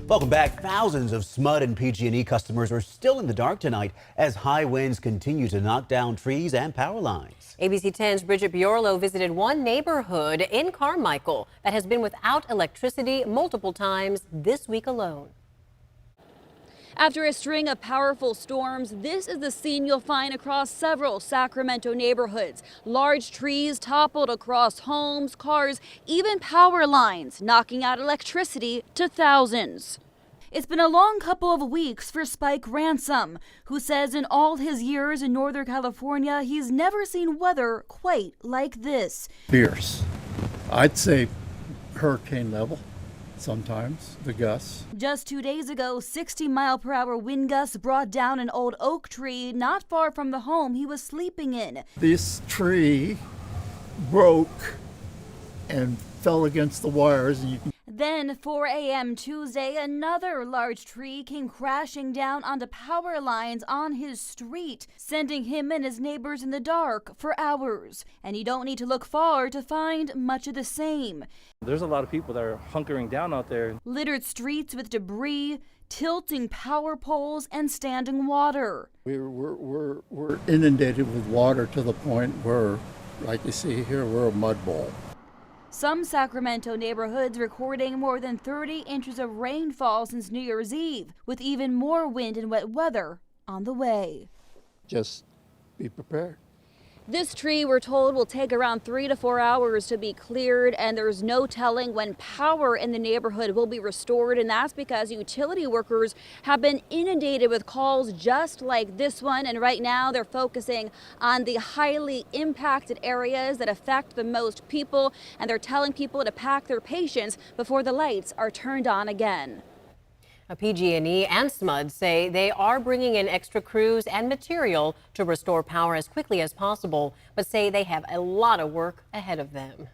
Welcome back. Thousands of SMUD and PG&E customers are still in the dark tonight as high winds continue to knock down trees and power lines. ABC 10's Bridget Biorlo visited one neighborhood in Carmichael that has been without electricity multiple times this week alone. After a string of powerful storms, this is the scene you'll find across several Sacramento neighborhoods. Large trees toppled across homes, cars, even power lines, knocking out electricity to thousands. It's been a long couple of weeks for Spike Ransom, who says in all his years in Northern California, he's never seen weather quite like this. Fierce. I'd say hurricane level. Sometimes the gusts. Just 2 days ago, 60-mile-per-hour wind gusts brought down an old oak tree not far from the home he was sleeping in. This tree broke and fell against the wires. And Then, 4 a.m. Tuesday, another large tree came crashing down onto power lines on his street, sending him and his neighbors in the dark for hours. And you don't need to look far to find much of the same. There's a lot of people that are hunkering down out there. Littered streets with debris, tilting power poles, and standing water. we're inundated with water to the point where, like you see here, we're a mud bowl. Some Sacramento neighborhoods recording more than 30 inches of rainfall since New Year's Eve, with even more wind and wet weather on the way. Just be prepared. This tree, we're told, will take around 3 to 4 hours to be cleared, and there's no telling when power in the neighborhood will be restored, and that's because utility workers have been inundated with calls just like this one, and right now they're focusing on the highly impacted areas that affect the most people, and they're telling people to pack their patience before the lights are turned on again. PG&E and SMUD say they are bringing in extra crews and material to restore power as quickly as possible, but say they have a lot of work ahead of them.